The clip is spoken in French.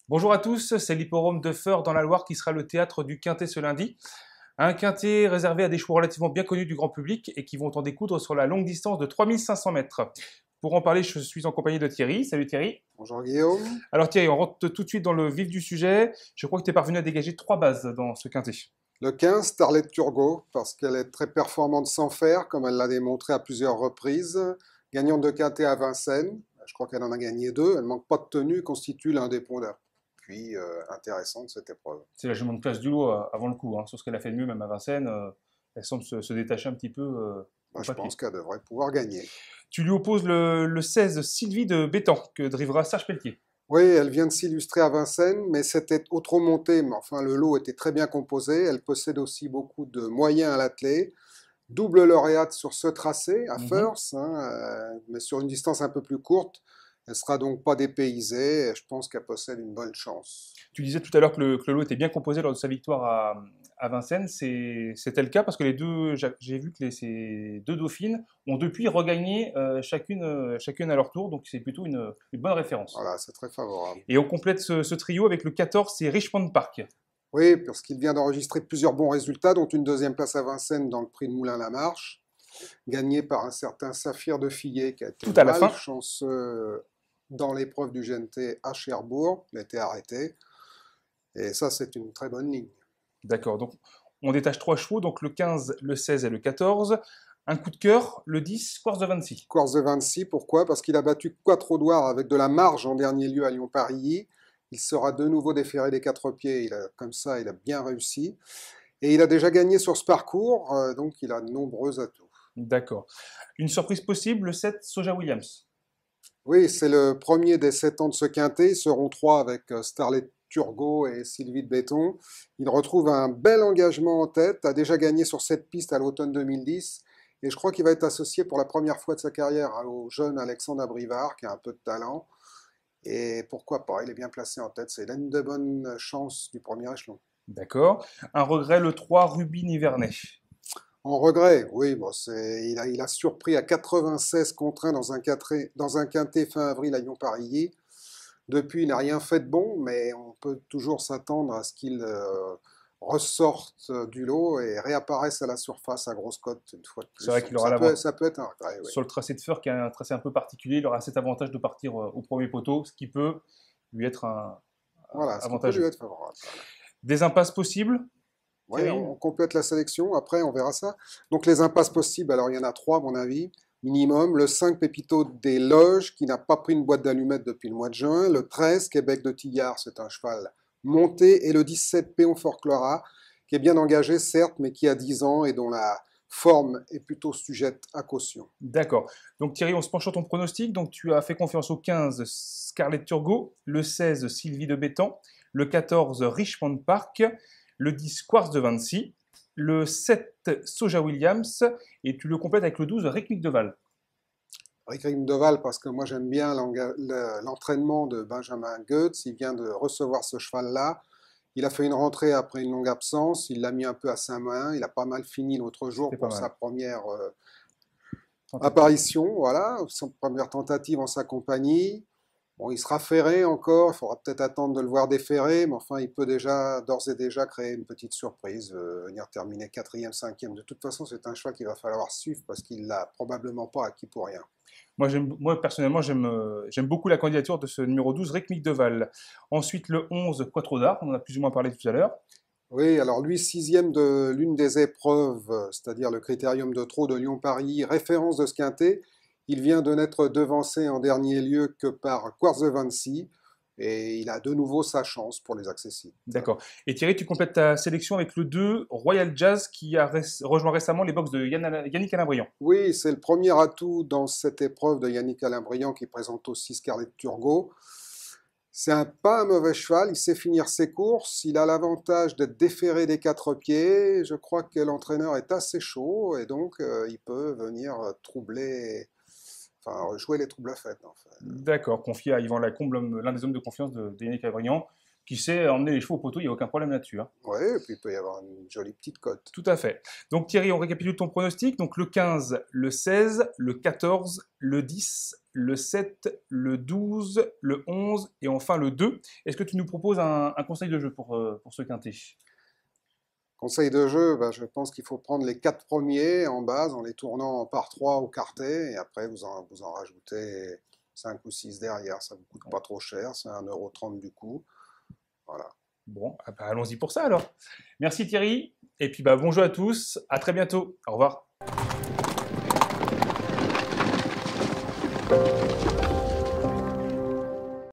Bonjour à tous, c'est l'hippodrome de Feurs dans la Loire qui sera le théâtre du Quintet ce lundi. Un Quintet réservé à des chevaux relativement bien connus du grand public et qui vont en découdre sur la longue distance de 3500 mètres. Pour en parler, je suis en compagnie de Thierry. Salut Thierry. Bonjour Guillaume. Alors Thierry, on rentre tout de suite dans le vif du sujet. Je crois que tu es parvenu à dégager 3 bases dans ce Quintet. Le 15, Starlet Turgot, parce qu'elle est très performante sans fer, comme elle l'a démontré à plusieurs reprises. Gagnante de Quintet à Vincennes, je crois qu'elle en a gagné 2. Elle ne manque pas de tenue, constitue l'un des points d'appui intéressants de cette épreuve. C'est la jument de classe du lot avant le coup. Sur ce qu'elle a fait de mieux, même à Vincennes, elle semble se détacher un petit peu. Je pense qu'elle devrait pouvoir gagner. Tu lui opposes le 16, Sylvie de Bétan, que drivera Serge Pelletier. Oui, elle vient de s'illustrer à Vincennes, mais c'était trop monté. Mais enfin, le lot était très bien composé. Elle possède aussi beaucoup de moyens à l'attelé. Double lauréate sur ce tracé, à First, mais sur une distance un peu plus courte. Elle ne sera donc pas dépaysée. Et je pense qu'elle possède une bonne chance. Tu disais tout à l'heure que le lot était bien composé lors de sa victoire à Vincennes. C'était le cas parce que j'ai vu que ces deux dauphines ont depuis regagné chacune à leur tour. Donc c'est plutôt une bonne référence. Voilà, c'est très favorable. Et on complète ce trio avec le 14, c'est Richmond Park. Oui, parce qu'il vient d'enregistrer plusieurs bons résultats, dont une deuxième place à Vincennes dans le prix de Moulin-la-Marche, gagné par un certain Saphir de Fillet, qui a été tout à la fin chanceux dans l'épreuve du GNT à Cherbourg. Il a été arrêté. Et ça, c'est une très bonne ligne. D'accord, donc on détache 3 chevaux, donc le 15, le 16 et le 14. Un coup de cœur, le 10, Quartz de Vinci. Quartz de Vinci, pourquoi? Parce qu'il a battu Quattro Douar avec de la marge en dernier lieu à Lyon-Paris. Il sera de nouveau déféré des 4 pieds. Comme ça, il a bien réussi. Et il a déjà gagné sur ce parcours, donc il a de nombreux atouts. D'accord. Une surprise possible, le 7, Soja Williams. Oui, c'est le premier des 7 ans de ce quintet. Ils seront 3 avec Starlet Turgot et Sylvie de Béton. Il retrouve un bel engagement en tête, a déjà gagné sur cette piste à l'automne 2010. Et je crois qu'il va être associé pour la première fois de sa carrière au jeune Alexandre Abrivard, qui a un peu de talent. Et pourquoi pas, il est bien placé en tête. C'est l'une des bonnes chances du premier échelon. D'accord. Un regret, le 3, Rubin Nivernais. En regret, oui, bon, il a surpris à 96 contre 1 dans un quintet fin avril à Lyon-Paris. Depuis, il n'a rien fait de bon, mais on peut toujours s'attendre à ce qu'il ressorte du lot et réapparaisse à la surface à grosse cote une fois de plus. C'est vrai qu'il aura l'avantage. Ça peut être un regret, oui. Sur le tracé de Feurs, qui est un tracé un peu particulier, il aura cet avantage de partir au premier poteau, ce qui peut lui être Voilà, ce qui peut avantageux. lui être favorable. Des impasses possibles? Oui, on complète la sélection, après on verra ça. Donc les impasses possibles, alors il y en a 3 à mon avis, minimum. Le 5, Pépito des Loges, qui n'a pas pris une boîte d'allumettes depuis le mois de juin. Le 13, Québec de Tillard, c'est un cheval monté. Et le 17, Péon Forclora, qui est bien engagé, certes, mais qui a 10 ans et dont la forme est plutôt sujette à caution. D'accord. Donc Thierry, on se penche sur ton pronostic. Donc tu as fait confiance au 15, Scarlett Turgot, le 16, Sylvie de Bétan, le 14, Richmond Park, le 10, Quartz de Vinci, le 7, Soja Williams, et tu le complètes avec le 12, Rick Deval. Rick Deval, parce que moi j'aime bien l'entraînement de Benjamin Goetz. Il vient de recevoir ce cheval-là. Il a fait une rentrée après une longue absence. Il l'a mis un peu à sa main. Il a pas mal fini l'autre jour pour sa première apparition. Voilà, sa première tentative en sa compagnie. Bon, il sera ferré encore, il faudra peut-être attendre de le voir déferrer, mais enfin, il peut d'ores et déjà créer une petite surprise, venir terminer 4e, 5e. De toute façon, c'est un cheval qu'il va falloir suivre parce qu'il ne l'a probablement pas acquis pour rien. Moi personnellement, j'aime beaucoup la candidature de ce numéro 12, Rick Deval. Ensuite, le 11, Quattro d'Art, on en a plus ou moins parlé tout à l'heure. Oui, alors lui, 6e de l'une des épreuves, c'est-à-dire le Critérium de Trot de Lyon-Paris, référence de ce quintet. Il vient de n'être devancé en dernier lieu que par Quartz de Vinci, et il a de nouveau sa chance pour les accessibles. D'accord. Et Thierry, tu complètes ta sélection avec le 2, Royal Jazz, qui a rejoint récemment les box de Yannick Alain-Briand. Oui, c'est le premier atout dans cette épreuve de Yannick Alain-Briand qui présente aussi Scarlet Turgot. C'est pas un mauvais cheval, il sait finir ses courses, il a l'avantage d'être déféré des 4 pieds. Je crois que l'entraîneur est assez chaud et donc il peut venir jouer les troubles faites. En fait. D'accord, confié à Yvan Lacombe, l'un des hommes de confiance de Yannick Alain-Briand. qui sait emmener les chevaux au poteau, il n'y a aucun problème là-dessus, hein. Oui, et puis il peut y avoir une jolie petite cote. Tout à fait. Donc Thierry, on récapitule ton pronostic. Donc le 15, le 16, le 14, le 10, le 7, le 12, le 11 et enfin le 2. Est-ce que tu nous proposes un conseil de jeu pour ce quintet? Conseil de jeu, bah, je pense qu'il faut prendre les 4 premiers en base en les tournant par 3 au quartet et après vous en rajoutez 5 ou 6 derrière. Ça ne vous coûte pas trop cher, c'est 1,30 € du coup. Voilà. Bon, ah bah, allons-y pour ça alors. Merci Thierry. Et puis bah, bon jeu à tous. À très bientôt. Au revoir.